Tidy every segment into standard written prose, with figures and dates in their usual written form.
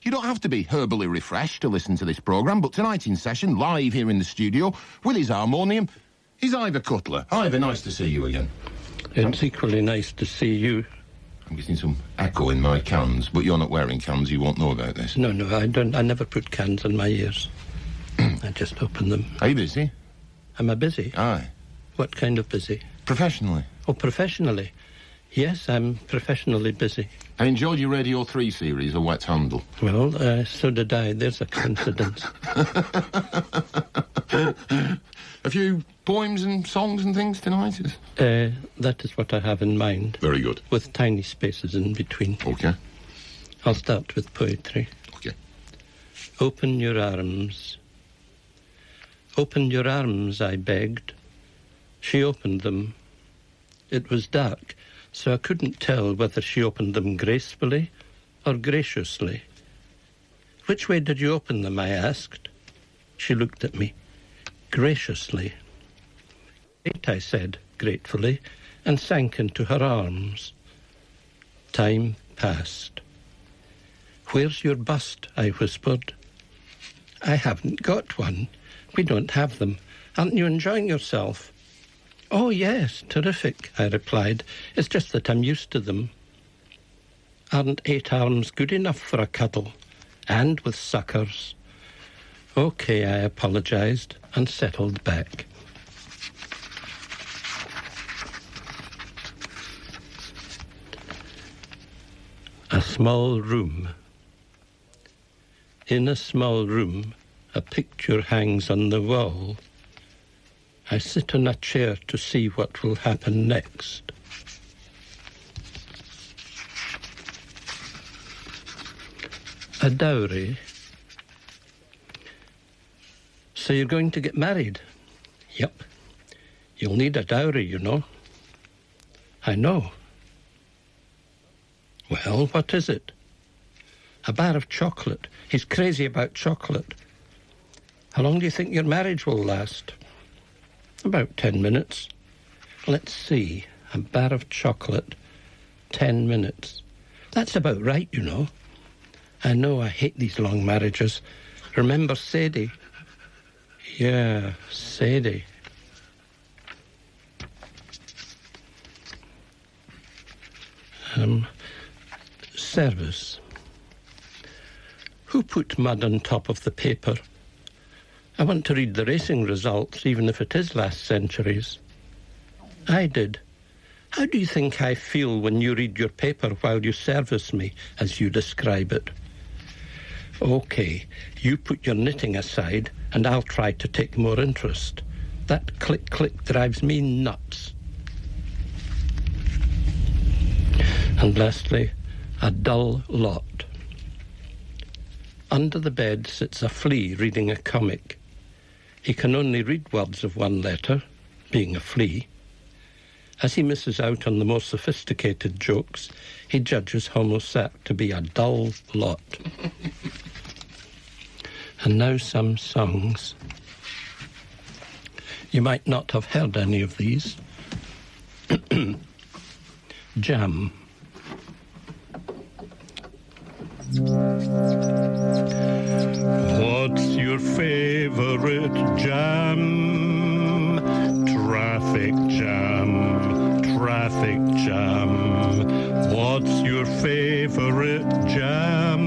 You don't have to be herbally refreshed to listen to this programme, but tonight in session, live here in the studio, with his harmonium, is Ivor Cutler. Ivor, nice to see you again. It's equally nice to see you. I'm getting some echo in my cans, but you're not wearing cans, you won't know about this. No, I don't. I never put cans in my ears. I just open them. Are you busy? Am I busy? Aye. What kind of busy? Professionally. Oh, professionally? Yes, I'm professionally busy. I enjoyed your Radio 3 series, A Wet Handle. Well, so did I. There's a coincidence. A few poems and songs and things tonight? That is what I have in mind. Very good. With tiny spaces in between. OK. I'll start with poetry. OK. Open your arms. Open your arms, I begged. She opened them. It was dark, so I couldn't tell whether she opened them gracefully or graciously. Which way did you open them, I asked. She looked at me. Graciously. Great, I said, gratefully, and sank into her arms. Time passed. Where's your bust, I whispered. I haven't got one. We don't have them. Aren't you enjoying yourself? Oh, yes, terrific, I replied. It's just that I'm used to them. Aren't 8 arms good enough for a cuddle? And with suckers? OK, I apologised and settled back. A small room. In a small room, a picture hangs on the wall. I sit on a chair to see what will happen next. A dowry. So you're going to get married? Yep. You'll need a dowry, you know. I know. Well, what is it? A bar of chocolate. He's crazy about chocolate. How long do you think your marriage will last? About 10 minutes. Let's see. A bar of chocolate. 10 minutes. That's about right, you know. I know I hate these long marriages. Remember Sadie? Yeah, Sadie. Service. Who put mud on top of the paper? I want to read the racing results, even if it is last century's. I did. How do you think I feel when you read your paper while you service me, as you describe it? OK, you put your knitting aside, and I'll try to take more interest. That click-click drives me nuts. And lastly, a dull lot. Under the bed sits a flea reading a comic. He can only read words of one letter, being a flea. As he misses out on the more sophisticated jokes, he judges Homo sap to be a dull lot. And now some songs. You might not have heard any of these. Jam. What's your favorite jam? Traffic jam, traffic jam. What's your favorite jam?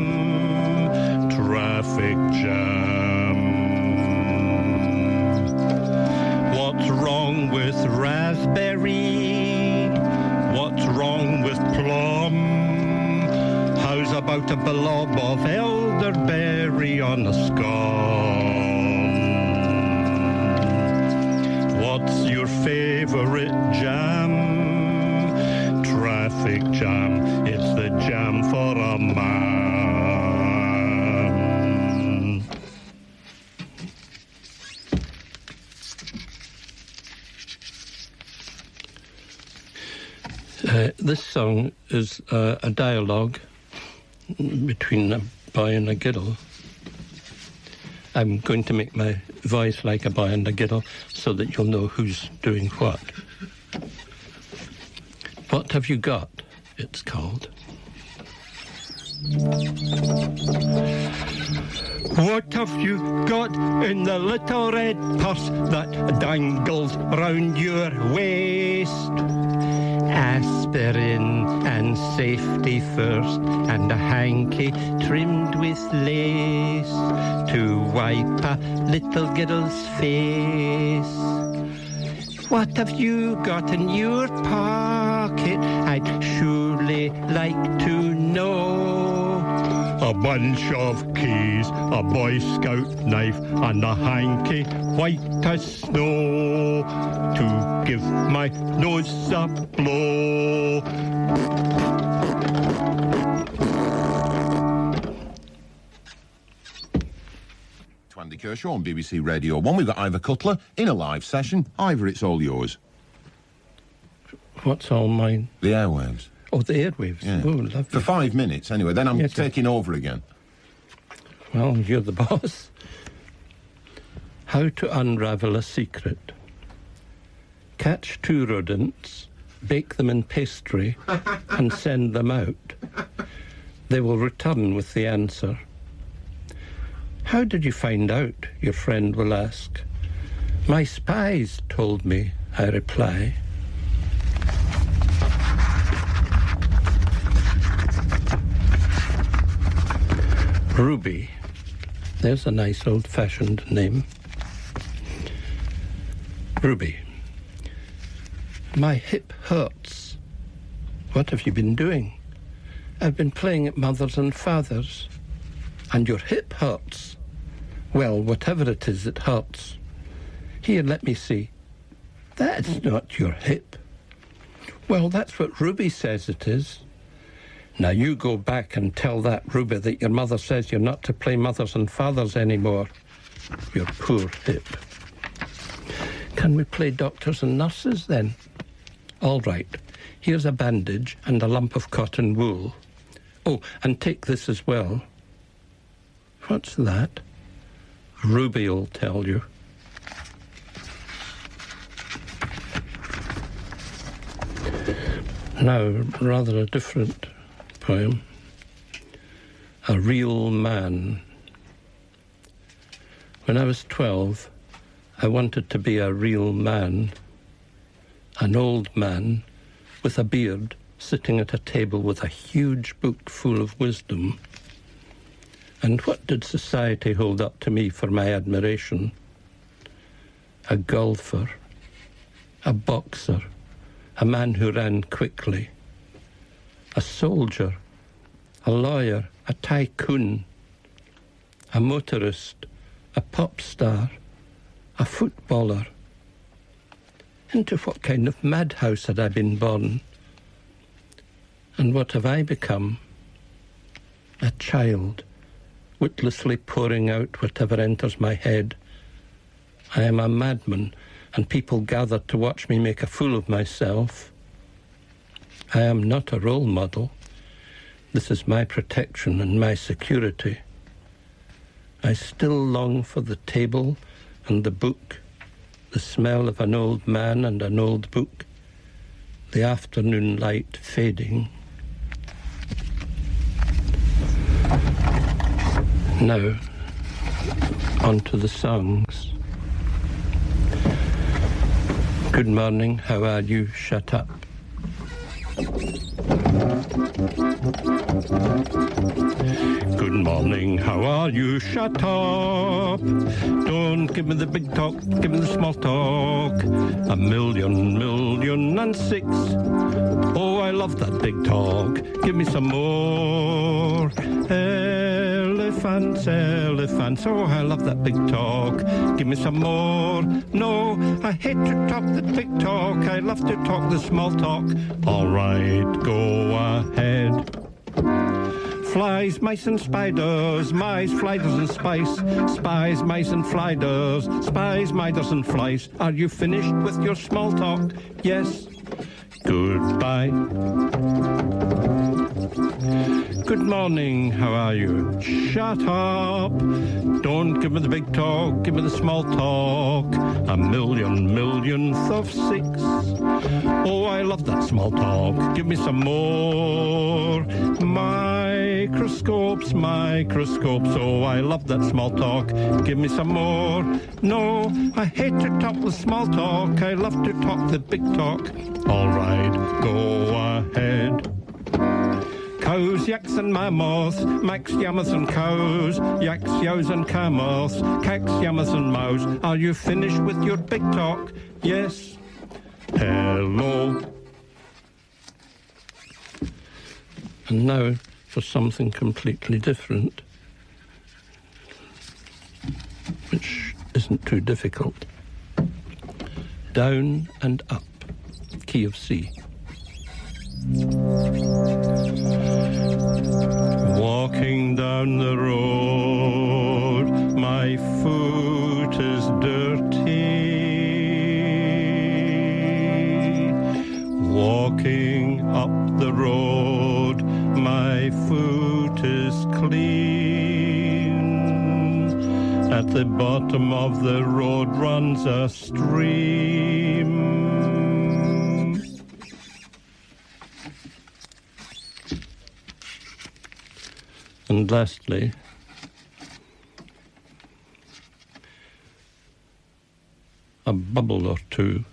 Traffic jam. What's wrong with raspberry? What's wrong with plum? How's about a blob of elderberry on a scone? What's your favorite jam? Traffic jam, it's the jam for a man. This song is a dialogue between a boy and a giddle. I'm going to make my voice like a boy and a giddle so that you'll know who's doing what. What have you got? It's called. What have you got in the little red purse that dangles round your waist? Aspirin and safety first, and a hanky trimmed with lace to wipe a little girl's face. What have you got in your pocket? I'd surely like to know. A bunch of keys, a Boy Scout knife, and a hanky white as snow to give my nose a blow. To Andy Kershaw on BBC Radio 1. We've got Ivor Cutler in a live session. Ivor, it's all yours. What's all mine? The airwaves. Oh, the airwaves. Yeah. Oh, lovely. For 5 minutes, anyway. Then I'm Yes, taking over again. Well, you're the boss. How to unravel a secret. Catch 2 rodents, bake them in pastry, and send them out. They will return with the answer. How did you find out? Your friend will ask. My spies told me, I reply. Ruby. There's a nice old-fashioned name. Ruby. My hip hurts. What have you been doing? I've been playing at Mother's and Father's. And your hip hurts. Well, whatever it is, it hurts. Here, let me see. That's not your hip. Well, that's what Ruby says it is. Now you go back and tell that Ruby that your mother says you're not to play Mothers and Fathers anymore. Your poor hip. Can we play doctors and nurses then? All right. Here's a bandage and a lump of cotton wool. Oh, and take this as well. What's that? Ruby'll tell you. Now, rather a different poem. A Real Man. When I was 12, I wanted to be a real man. An old man with a beard sitting at a table with a huge book full of wisdom. And what did society hold up to me for my admiration? A golfer, a boxer, a man who ran quickly, a soldier, a lawyer, a tycoon, a motorist, a pop star, a footballer. Into what kind of madhouse had I been born? And what have I become? A child, witlessly pouring out whatever enters my head. I am a madman, and people gather to watch me make a fool of myself. I am not a role model. This is my protection and my security. I still long for the table and the book, the smell of an old man and an old book, the afternoon light fading. Now, on to the songs. Good morning, how are you? Shut up. Good morning, how are you? Shut up. Don't give me the big talk, give me the small talk. A million and 6. Oh, I love that big talk. Give me some more. Elephants, elephants. Oh, I love that big talk. Give me some more. No, I hate to talk the big talk. I love to talk the small talk. All right, go ahead. Flies, mice and spiders, mice, fliders and spice. Spies, mice and fliders, spies, miters and flies. Are you finished with your small talk? Yes. Goodbye. Good morning, how are you? Shut up. Don't give me the big talk, give me the small talk. A millionth of 6. Oh, I love that small talk. Give me some more. Microphone. Microscopes, microscopes, oh, I love that small talk. Give me some more. No, I hate to talk the small talk. I love to talk the big talk. All right, go ahead. Cows, yaks and mammoths, Max, yammers and cows, yaks, yows and camels, cacks, yammers and mows. Are you finished with your big talk? Yes. Hello. And now for something completely different, which isn't too difficult. Down and up, key of C. Walking down the road, my foot is dirty. Walking up the road, my foot is clean. At the bottom of the road runs a stream. And lastly, a bubble or two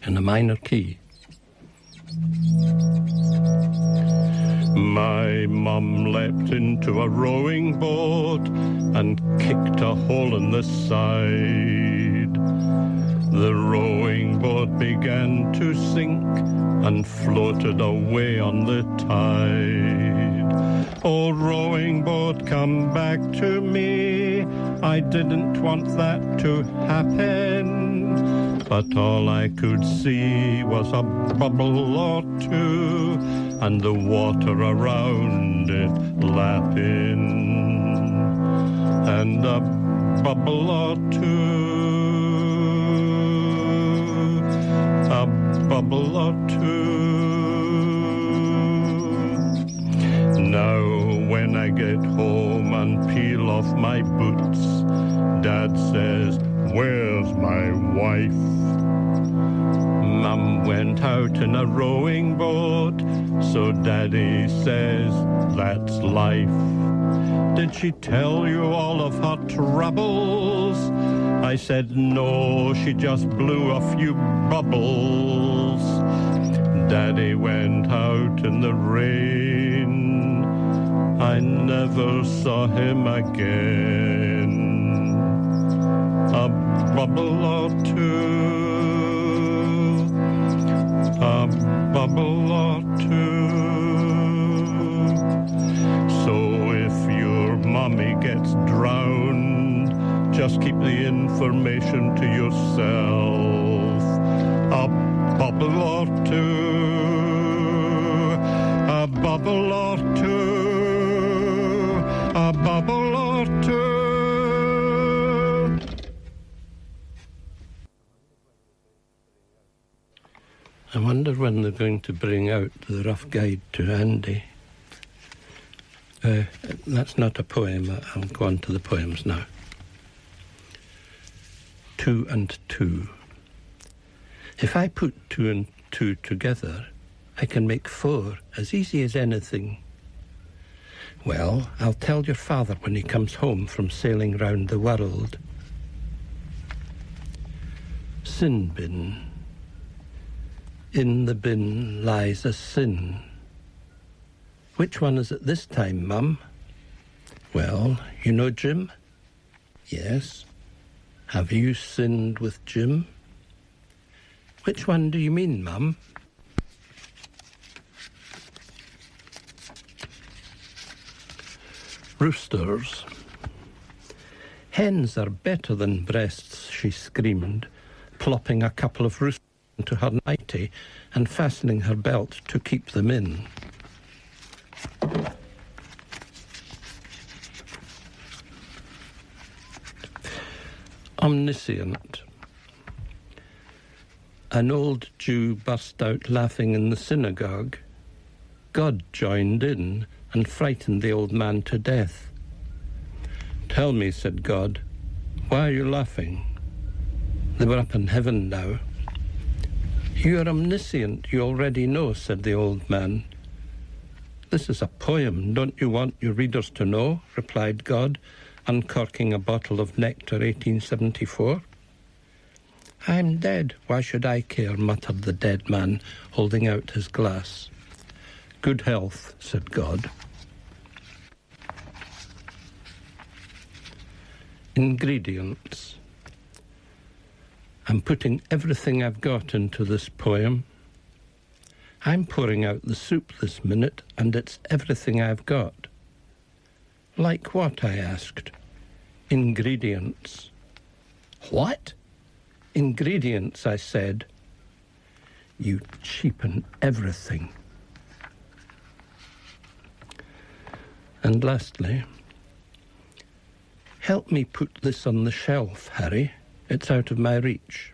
in a minor key. My mum leapt into a rowing boat and kicked a hole in the side. The rowing boat began to sink and floated away on the tide. Oh, rowing boat, come back to me. I didn't want that to happen. But all I could see was a bubble or two and the water around it lapping. And a bubble or two, a bubble or two. Now when I get home and peel off my boots, Dad says, "Where's my wife?" Mum went out in a rowing boat, so Daddy says, "That's life." Did she tell you all of her troubles? I said, "No, she just blew a few bubbles." Daddy went out in the rain. I never saw him again. A bubble or two, a bubble or two. So if your mommy gets drowned, just keep the information to yourself. A bubble or two, a bubble or two, a bubble or two. I wonder when they're going to bring out the rough guide to Andy. That's not a poem. I'll go on to the poems now. 2 and 2. If I put 2 and 2 together, I can make 4 as easy as anything. Well, I'll tell your father when he comes home from sailing round the world. Sin bin. In the bin lies a sin. Which one is it this time, Mum? Well, you know Jim? Yes. Have you sinned with Jim? Which one do you mean, Mum? Roosters. Hens are better than breasts, she screamed, plopping a couple of roosters into her nightie and fastening her belt to keep them in. Omniscient. An old Jew burst out laughing in the synagogue. God joined in and frightened the old man to death. "Tell me," said God, "why are you laughing?" They were up in heaven now. "You are omniscient, you already know," said the old man. "This is a poem. Don't you want your readers to know?" replied God, uncorking a bottle of nectar 1874. "I'm dead. Why should I care?" muttered the dead man, holding out his glass. "Good health," said God. Ingredients. I'm putting everything I've got into this poem. I'm pouring out the soup this minute, and it's everything I've got. Like what? I asked. Ingredients. What? Ingredients, I said. You cheapen everything. And lastly, help me put this on the shelf, Harry. It's out of my reach.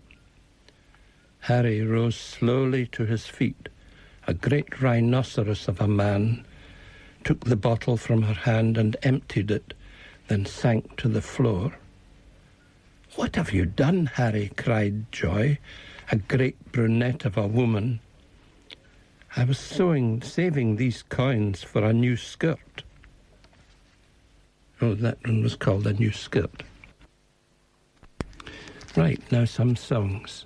Harry rose slowly to his feet, a great rhinoceros of a man, took the bottle from her hand and emptied it, then sank to the floor. "What have you done, Harry?" cried Joy, a great brunette of a woman. "I was saving these coins for a new skirt." Oh, that one was called A New Skirt. Right, now some songs.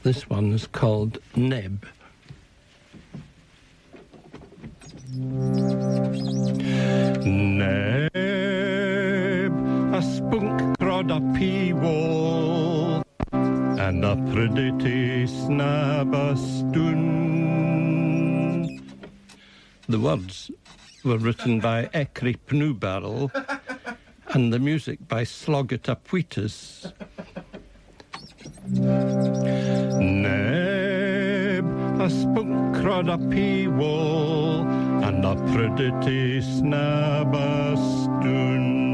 This one is called Neb. Neb, a spunk crod a pea-wall, and a predity snab a stone. The words were written by Ecri Pneubarrel and the music by Slogget a Puitis. Neb, a spunk crod a pea-wall, and a predity snab a stone.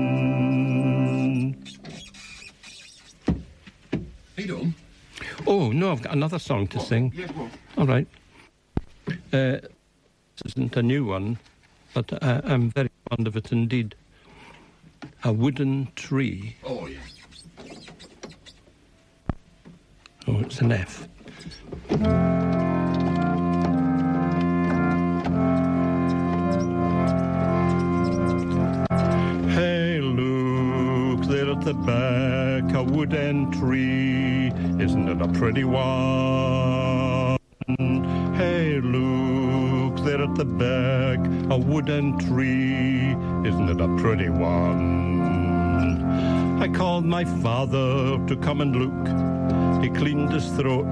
Are you done? Oh, no, I've got another song to sing. Yeah, go on. All right. This isn't a new one, but I'm very fond of it indeed. A Wooden Tree. Oh, yeah. Oh, it's an F. Hey, look, there at the back, a wooden tree. Isn't it a pretty one? Hey, look, there at the back, a wooden tree. Isn't it a pretty one? I called my father to come and look. He cleaned his throat,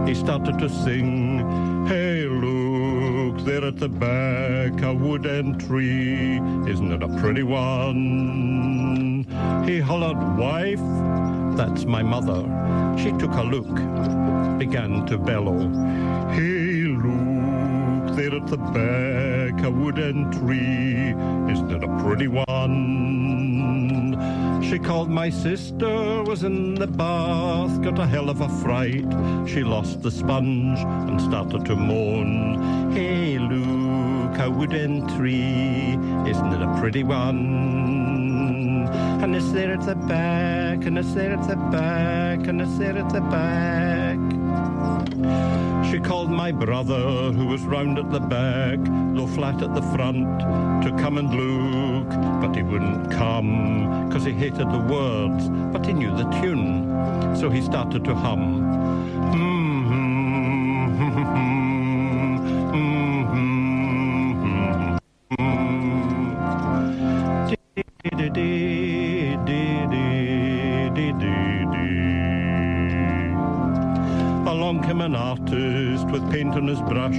he started to sing. Hey, look, there at the back, a wooden tree. Isn't it a pretty one? He hollered, "Wife, that's my mother." She took a look, began to bellow. Hey, look, there at the back, a wooden tree. Isn't it a pretty one? She called my sister, was in the bath, got a hell of a fright. She lost the sponge and started to moan. Hey, look, a wooden tree. Isn't it a pretty one? And it's there at the back, and it's there at the back, and it's there at the back. She called my brother, who was round at the back, though flat at the front, to come and look. But he wouldn't come, 'cause he hated the words, but he knew the tune. So he started to hum. Along came an artist with paint on his brush.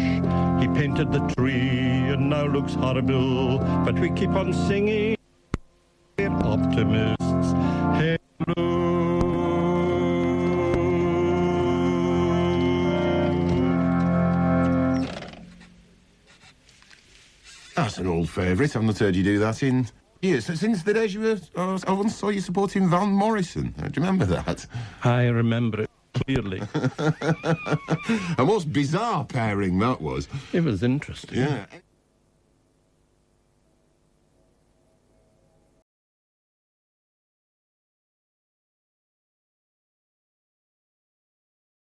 He painted the tree and now looks horrible. But we keep on singing, we're optimists. Hello. That's an old favourite. I've not heard you do that in years. Since the days you were... I once saw you supporting Van Morrison. Do you remember that? I remember it clearly. A most bizarre pairing that was. It was interesting. Yeah.